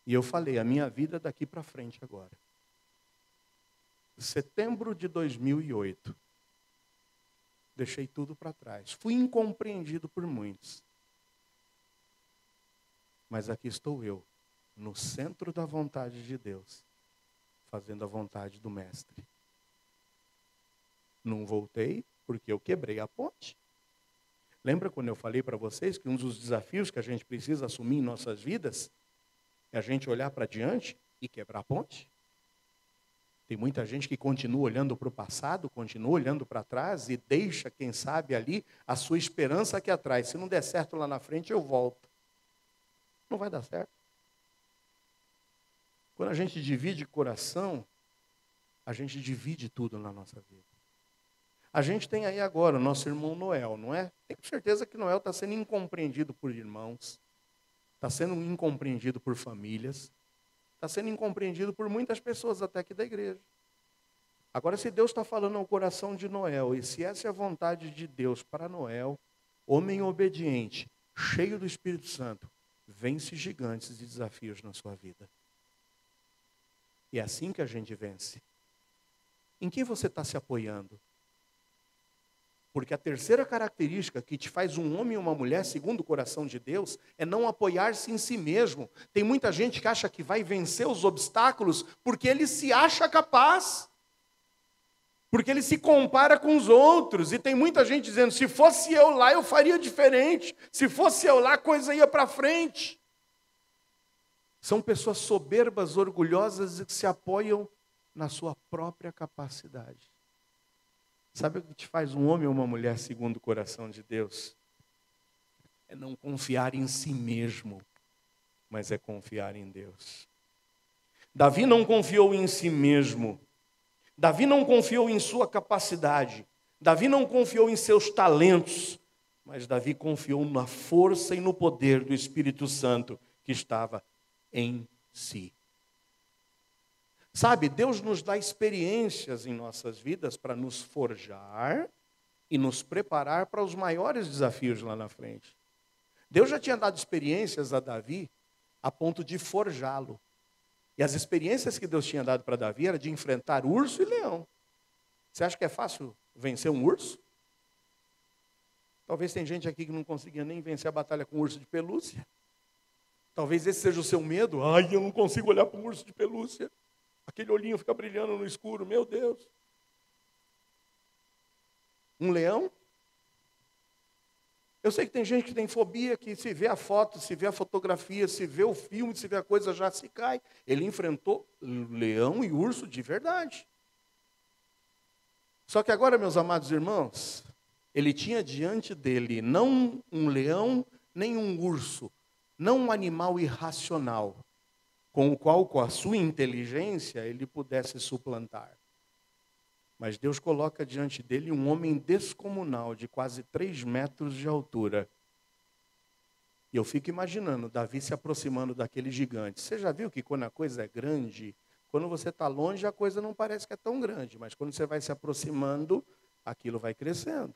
e eu falei: a minha vida daqui para frente agora. Setembro de 2008. Deixei tudo para trás. Fui incompreendido por muitos. Mas aqui estou eu, no centro da vontade de Deus, fazendo a vontade do Mestre. Não voltei porque eu quebrei a ponte. Lembra quando eu falei para vocês que um dos desafios que a gente precisa assumir em nossas vidas é a gente olhar para diante e quebrar a ponte? Tem muita gente que continua olhando para o passado, continua olhando para trás e deixa, quem sabe, ali a sua esperança aqui atrás. Se não der certo lá na frente, eu volto. Não vai dar certo. Quando a gente divide coração, a gente divide tudo na nossa vida. A gente tem aí agora o nosso irmão Noel, não é? Tenho certeza que Noel está sendo incompreendido por irmãos, está sendo incompreendido por famílias, está sendo incompreendido por muitas pessoas até aqui da igreja. Agora, se Deus está falando ao coração de Noel, e se essa é a vontade de Deus para Noel, homem obediente, cheio do Espírito Santo, vence gigantes e desafios na sua vida. E é assim que a gente vence. Em quem você está se apoiando? Porque a terceira característica que te faz um homem e uma mulher segundo o coração de Deus é não apoiar-se em si mesmo. Tem muita gente que acha que vai vencer os obstáculos porque ele se acha capaz. Porque ele se compara com os outros. E tem muita gente dizendo, se fosse eu lá, eu faria diferente. Se fosse eu lá, a coisa ia para frente. São pessoas soberbas, orgulhosas e que se apoiam na sua própria capacidade. Sabe o que te faz um homem ou uma mulher segundo o coração de Deus? É não confiar em si mesmo, mas é confiar em Deus. Davi não confiou em si mesmo. Davi não confiou em sua capacidade. Davi não confiou em seus talentos. Mas Davi confiou na força e no poder do Espírito Santo que estava em si. Sabe, Deus nos dá experiências em nossas vidas para nos forjar e nos preparar para os maiores desafios lá na frente. Deus já tinha dado experiências a Davi a ponto de forjá-lo. E as experiências que Deus tinha dado para Davi era de enfrentar urso e leão. Você acha que é fácil vencer um urso? Talvez tem gente aqui que não conseguia nem vencer a batalha com um urso de pelúcia. Talvez esse seja o seu medo. Ai, eu não consigo olhar para um urso de pelúcia. Aquele olhinho fica brilhando no escuro, meu Deus. Um leão? Eu sei que tem gente que tem fobia, que se vê a foto, se vê a fotografia, se vê o filme, se vê a coisa, já se cai. Ele enfrentou leão e urso de verdade. Só que agora, meus amados irmãos, ele tinha diante dele não um leão, nem um urso, não um animal irracional, com o qual, com a sua inteligência, ele pudesse suplantar. Mas Deus coloca diante dele um homem descomunal, de quase 3 metros de altura. E eu fico imaginando Davi se aproximando daquele gigante. Você já viu que quando a coisa é grande, quando você está longe, a coisa não parece que é tão grande. Mas quando você vai se aproximando, aquilo vai crescendo.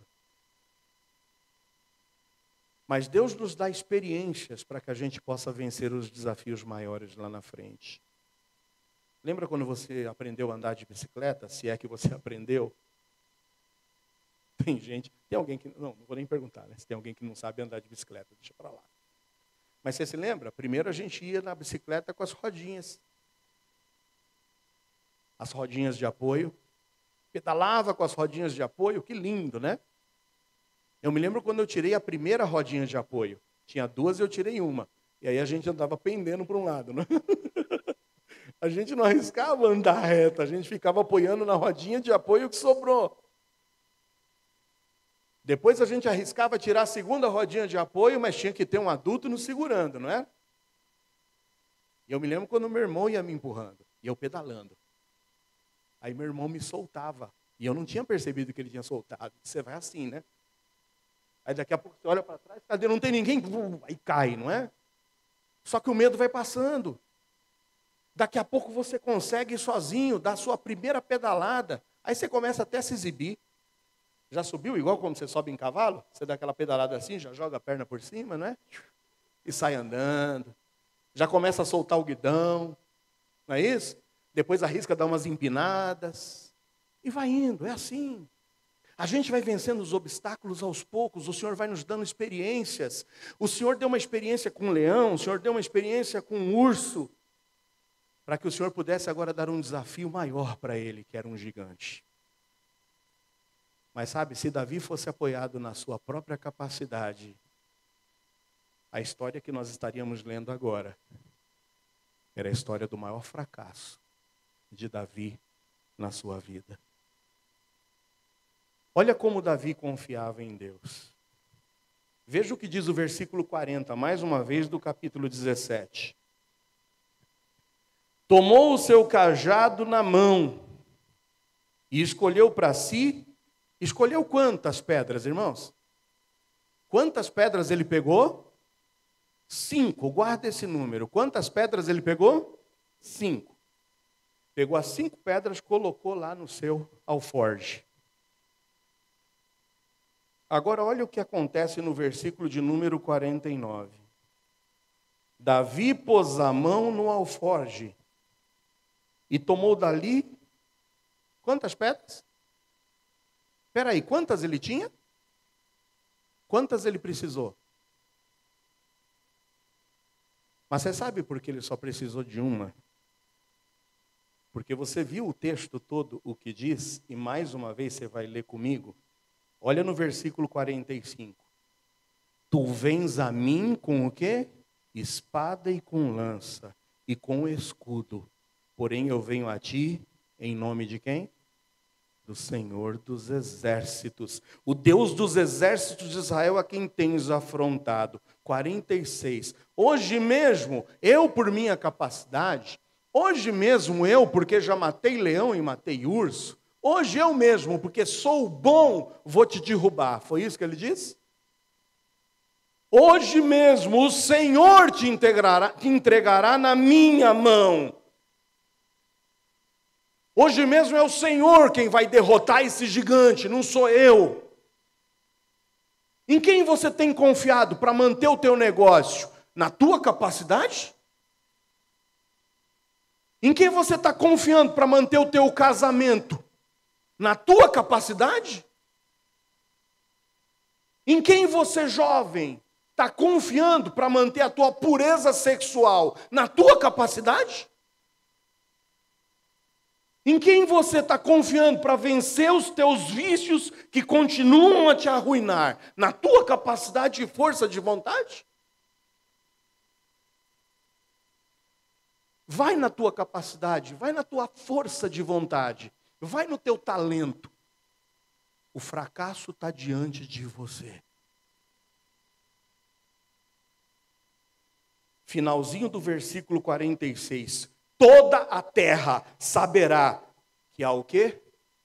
Mas Deus nos dá experiências para que a gente possa vencer os desafios maiores lá na frente. Lembra quando você aprendeu a andar de bicicleta? Se é que você aprendeu. Tem alguém que... Não vou nem perguntar, né? Se tem alguém que não sabe andar de bicicleta, deixa para lá. Mas você se lembra? Primeiro a gente ia na bicicleta com as rodinhas. As rodinhas de apoio. Pedalava com as rodinhas de apoio, que lindo, né? Eu me lembro quando eu tirei a primeira rodinha de apoio. Tinha 2 e eu tirei uma. E aí a gente andava pendendo para um lado, né? A gente não arriscava andar reto, a gente ficava apoiando na rodinha de apoio que sobrou. Depois a gente arriscava tirar a segunda rodinha de apoio, mas tinha que ter um adulto nos segurando, não é? E eu me lembro quando meu irmão ia me empurrando, e eu pedalando. Aí meu irmão me soltava, e eu não tinha percebido que ele tinha soltado. Você vai assim, né? Aí daqui a pouco você olha para trás, cadê? Não tem ninguém? Aí cai, não é? Só que o medo vai passando. Daqui a pouco você consegue ir sozinho, dar a sua primeira pedalada. Aí você começa até a se exibir. Já subiu igual como você sobe em cavalo? Você dá aquela pedalada assim, já joga a perna por cima, não é? E sai andando. Já começa a soltar o guidão. Não é isso? Depois arrisca dar umas empinadas. E vai indo, é assim. A gente vai vencendo os obstáculos aos poucos, o Senhor vai nos dando experiências. O Senhor deu uma experiência com o leão, o Senhor deu uma experiência com o urso, para que o Senhor pudesse agora dar um desafio maior para ele, que era um gigante. Mas sabe, se Davi fosse apoiado na sua própria capacidade, a história que nós estaríamos lendo agora era a história do maior fracasso de Davi na sua vida. Olha como Davi confiava em Deus. Veja o que diz o versículo 40, mais uma vez, do capítulo 17. Tomou o seu cajado na mão e escolheu para si. Escolheu quantas pedras, irmãos? Quantas pedras ele pegou? 5, guarda esse número. Quantas pedras ele pegou? 5. Pegou as 5 pedras, colocou lá no seu alforje. Agora olha o que acontece no versículo de número 49. Davi pôs a mão no alforje e tomou dali quantas pedras? Espera aí, quantas ele tinha? Quantas ele precisou? Mas você sabe por que ele só precisou de uma? Porque você viu o texto todo, o que diz, e mais uma vez você vai ler comigo. Olha no versículo 45. Tu vens a mim com o quê? Espada e com lança, e com escudo. Porém eu venho a ti em nome de quem? Do Senhor dos exércitos. O Deus dos exércitos de Israel a quem tens afrontado. 46. Hoje mesmo, eu por minha capacidade, hoje mesmo eu, porque já matei leão e matei urso, hoje eu mesmo, porque sou bom, vou te derrubar. Foi isso que ele disse? Hoje mesmo o Senhor te entregará na minha mão. Hoje mesmo é o Senhor quem vai derrotar esse gigante, não sou eu. Em quem você tem confiado para manter o teu negócio? Na tua capacidade? Em quem você está confiando para manter o teu casamento? Na tua capacidade? Em quem você, jovem, está confiando para manter a tua pureza sexual? Na tua capacidade? Em quem você está confiando para vencer os teus vícios que continuam a te arruinar? Na tua capacidade e força de vontade? Vai na tua capacidade, vai na tua força de vontade, vai no teu talento. O fracasso está diante de você. Finalzinho do versículo 46. Toda a terra saberá que há o quê?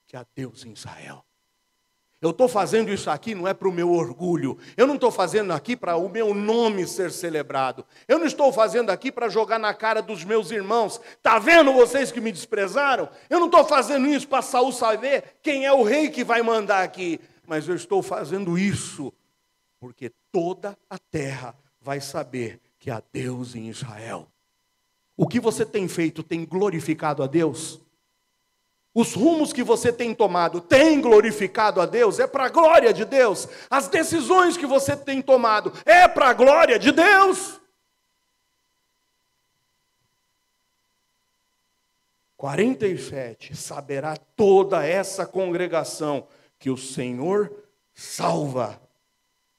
Que há Deus em Israel. Eu estou fazendo isso aqui não é para o meu orgulho. Eu não estou fazendo aqui para o meu nome ser celebrado. Eu não estou fazendo aqui para jogar na cara dos meus irmãos. Está vendo vocês que me desprezaram? Eu não estou fazendo isso para Saul saber quem é o rei que vai mandar aqui. Mas eu estou fazendo isso porque toda a terra vai saber que há Deus em Israel. O que você tem feito tem glorificado a Deus? Os rumos que você tem tomado têm glorificado a Deus? É para a glória de Deus? As decisões que você tem tomado é para a glória de Deus? 47. Saberá toda essa congregação que o Senhor salva.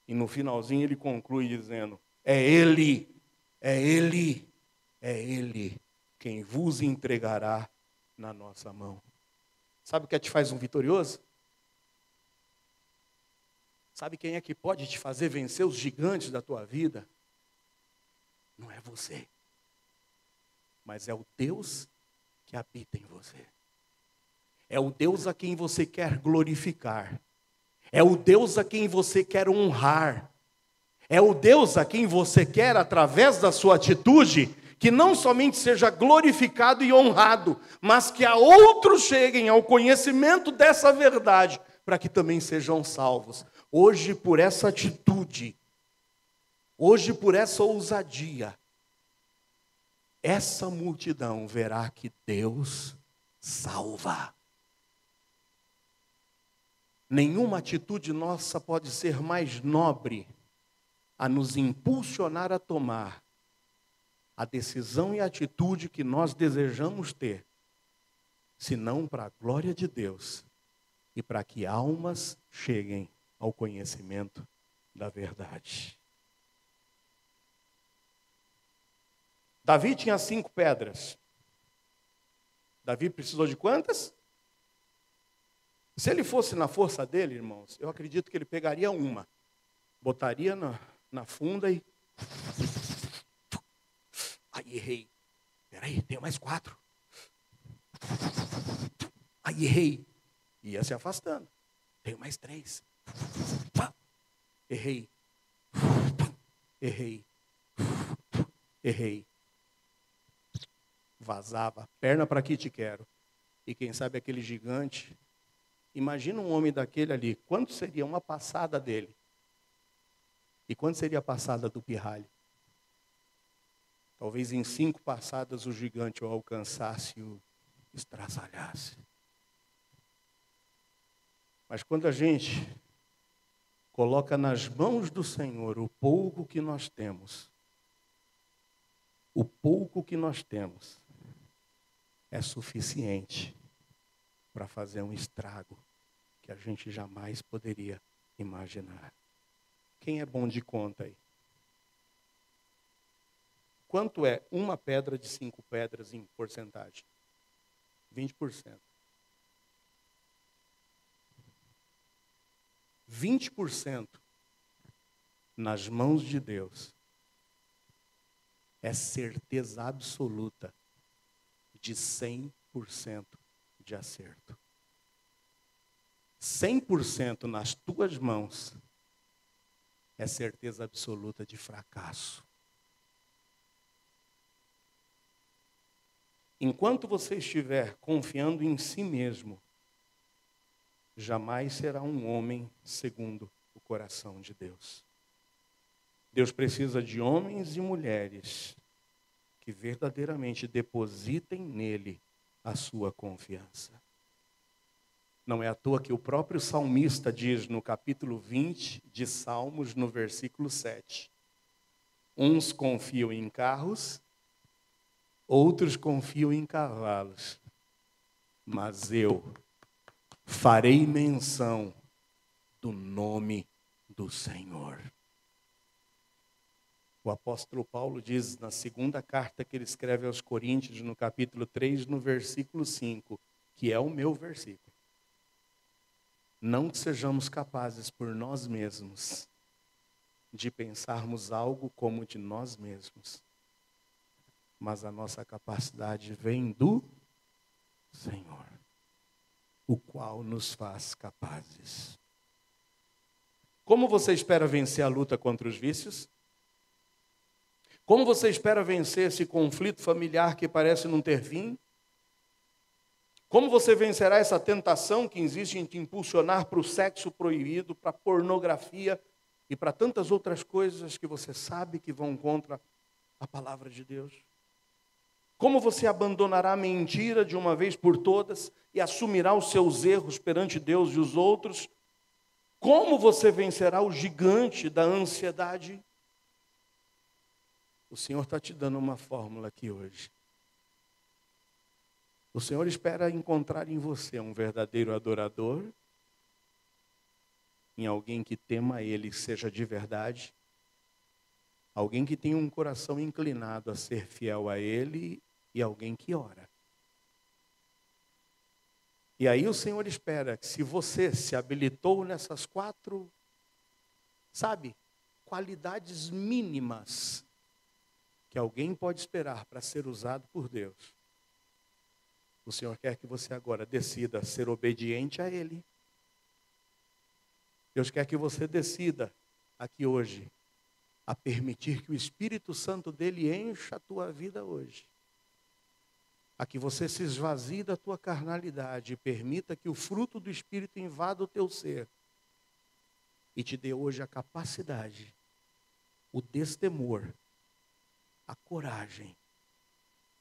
E no finalzinho ele conclui dizendo: é Ele quem vos entregará na nossa mão. Sabe o que te faz um vitorioso? Sabe quem é que pode te fazer vencer os gigantes da tua vida? Não é você, mas é o Deus que habita em você. É o Deus a quem você quer glorificar. É o Deus a quem você quer honrar. É o Deus a quem você quer, através da sua atitude, que não somente seja glorificado e honrado, mas que a outros cheguem ao conhecimento dessa verdade, para que também sejam salvos. Hoje, por essa atitude, hoje, por essa ousadia, essa multidão verá que Deus salva. Nenhuma atitude nossa pode ser mais nobre a nos impulsionar a tomar a decisão e a atitude que nós desejamos ter, senão para a glória de Deus e para que almas cheguem ao conhecimento da verdade. Davi tinha 5 pedras. Davi precisou de quantas? Se ele fosse na força dele, irmãos, eu acredito que ele pegaria uma, botaria na funda e... Ai, errei. Peraí, tenho mais 4. Ai, errei. Ia se afastando. Tenho mais 3. Errei. Errei. Errei. Vazava. Perna para aqui te quero. E quem sabe aquele gigante. Imagina um homem daquele ali. Quanto seria uma passada dele? E quanto seria a passada do pirralho? Talvez em 5 passadas o gigante o alcançasse e o estraçalhasse. Mas quando a gente coloca nas mãos do Senhor o pouco que nós temos, o pouco que nós temos é suficiente para fazer um estrago que a gente jamais poderia imaginar. Quem é bom de conta aí? Quanto é uma pedra de 5 pedras em porcentagem? 20%. 20% nas mãos de Deus é certeza absoluta de 100% de acerto. 100% nas tuas mãos é certeza absoluta de fracasso. Enquanto você estiver confiando em si mesmo, jamais será um homem segundo o coração de Deus. Deus precisa de homens e mulheres que verdadeiramente depositem nele a sua confiança. Não é à toa que o próprio salmista diz no capítulo 20 de Salmos, no versículo 7, uns confiam em carros, outros confiam em cavalos, mas eu farei menção do nome do Senhor. O apóstolo Paulo diz na segunda carta que ele escreve aos Coríntios, no capítulo 3, no versículo 5, que é o meu versículo. Não que sejamos capazes por nós mesmos de pensarmos algo como de nós mesmos, mas a nossa capacidade vem do Senhor, o qual nos faz capazes. Como você espera vencer a luta contra os vícios? Como você espera vencer esse conflito familiar que parece não ter fim? Como você vencerá essa tentação que existe em te impulsionar para o sexo proibido, para a pornografia e para tantas outras coisas que você sabe que vão contra a palavra de Deus? Como você abandonará a mentira de uma vez por todas e assumirá os seus erros perante Deus e os outros? Como você vencerá o gigante da ansiedade? O Senhor está te dando uma fórmula aqui hoje. O Senhor espera encontrar em você um verdadeiro adorador, em alguém que tema Ele, seja de verdade, alguém que tenha um coração inclinado a ser fiel a Ele e alguém que ora. E aí o Senhor espera que se você se habilitou nessas 4, qualidades mínimas que alguém pode esperar para ser usado por Deus, o Senhor quer que você agora decida ser obediente a Ele. Deus quer que você decida aqui hoje a permitir que o Espírito Santo dele encha a tua vida hoje. A que você se esvazie da tua carnalidade e permita que o fruto do Espírito invada o teu ser. E te dê hoje a capacidade, o destemor, a coragem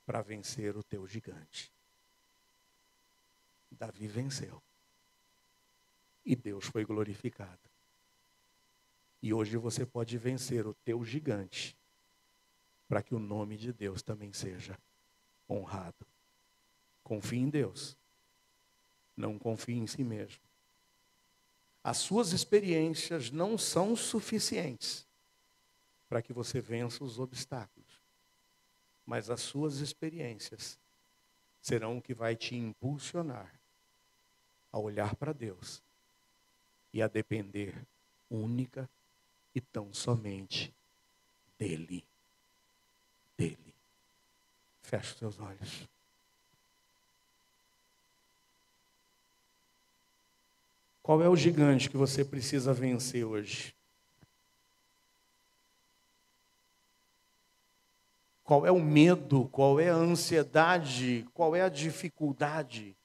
para vencer o teu gigante. Davi venceu. e Deus foi glorificado. E hoje você pode vencer o teu gigante, para que o nome de Deus também seja honrado. Confie em Deus. Não confie em si mesmo. As suas experiências não são suficientes para que você vença os obstáculos. Mas as suas experiências serão o que vai te impulsionar a olhar para Deus e a depender única e tão somente dEle. Dele. Feche os seus olhos. Qual é o gigante que você precisa vencer hoje? Qual é o medo? Qual é a ansiedade? Qual é a dificuldade?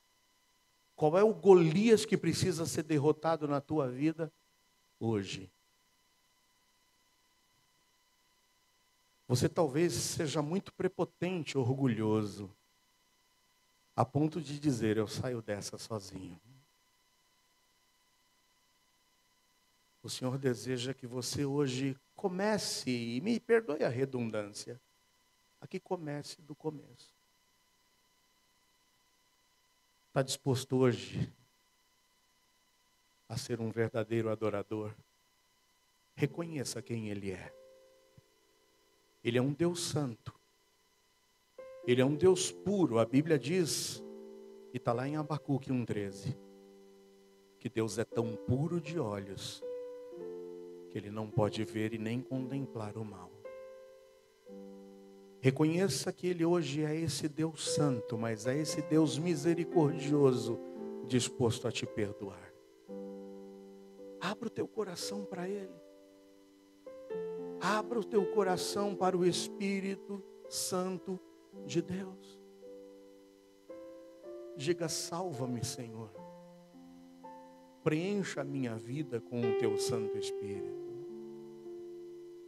Qual é o Golias que precisa ser derrotado na tua vida hoje? Você talvez seja muito prepotente, orgulhoso, a ponto de dizer, eu saio dessa sozinho. O Senhor deseja que você hoje comece, e me perdoe a redundância, aqui comece do começo. Está disposto hoje a ser um verdadeiro adorador? Reconheça quem Ele é. Ele é um Deus santo. Ele é um Deus puro. A Bíblia diz, e está lá em Abacuque 1,13, que Deus é tão puro de olhos que Ele não pode ver e nem contemplar o mal. Reconheça que Ele hoje é esse Deus santo, mas é esse Deus misericordioso, disposto a te perdoar. Abra o teu coração para Ele. Abra o teu coração para o Espírito Santo de Deus. Diga, salva-me, Senhor. Preencha a minha vida com o teu Santo Espírito.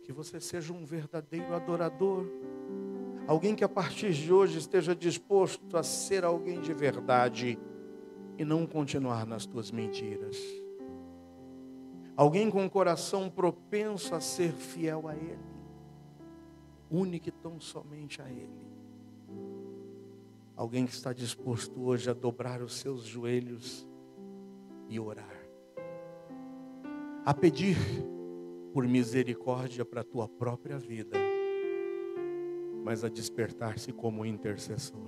Que você seja um verdadeiro adorador. Alguém que a partir de hoje esteja disposto a ser alguém de verdade e não continuar nas tuas mentiras. Alguém com um coração propenso a ser fiel a Ele. Único e tão somente a Ele. Alguém que está disposto hoje a dobrar os seus joelhos e orar. A pedir por misericórdia para a tua própria vida, mas a despertar-se como intercessor.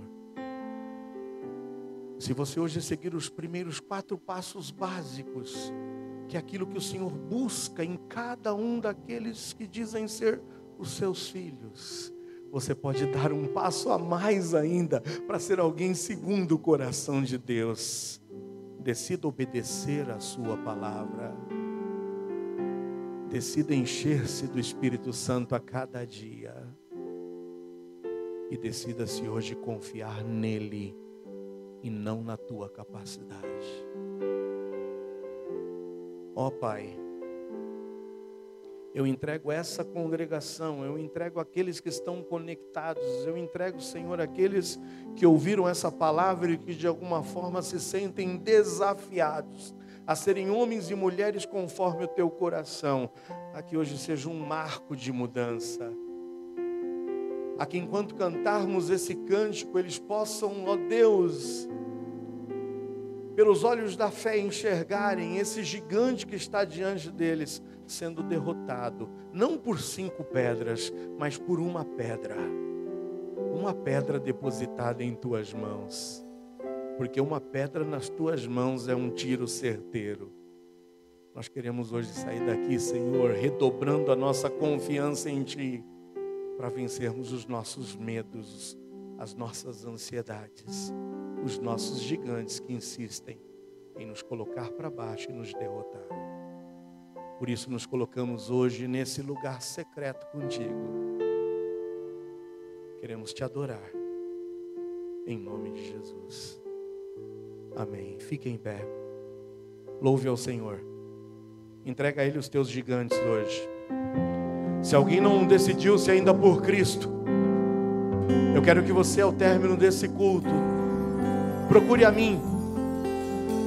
Se você hoje seguir os primeiros 4 passos básicos, que é aquilo que o Senhor busca em cada um daqueles que dizem ser os seus filhos, você pode dar um passo a mais ainda para ser alguém segundo o coração de Deus. Decida obedecer a sua palavra. Decida encher-se do Espírito Santo a cada dia. E decida-se hoje confiar nele e não na tua capacidade. Ó Pai, eu entrego essa congregação, eu entrego aqueles que estão conectados, eu entrego, Senhor, aqueles que ouviram essa palavra e que de alguma forma se sentem desafiados a serem homens e mulheres conforme o teu coração. A que hoje seja um marco de mudança. A que enquanto cantarmos esse cântico, eles possam, ó Deus, pelos olhos da fé enxergarem esse gigante que está diante deles sendo derrotado, não por 5 pedras, mas por uma pedra depositada em tuas mãos, porque uma pedra nas tuas mãos é um tiro certeiro. Nós queremos hoje sair daqui, Senhor, redobrando a nossa confiança em Ti, para vencermos os nossos medos, as nossas ansiedades, os nossos gigantes que insistem em nos colocar para baixo e nos derrotar. Por isso nos colocamos hoje nesse lugar secreto contigo. Queremos te adorar, em nome de Jesus. Amém. Fique em pé. Louve ao Senhor. Entrega a Ele os teus gigantes hoje. Se alguém não decidiu-se ainda por Cristo, eu quero que você, ao término desse culto, procure a mim.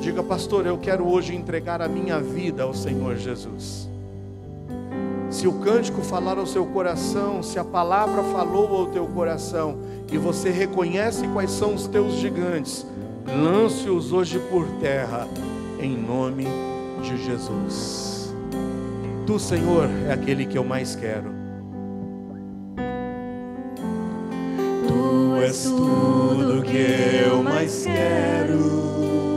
Diga, pastor, eu quero hoje entregar a minha vida ao Senhor Jesus. Se o cântico falar ao seu coração, se a palavra falou ao teu coração, e você reconhece quais são os teus gigantes, lance-os hoje por terra, em nome de Jesus. Tu, Senhor, é aquele que eu mais quero. Tu és tudo que eu mais quero.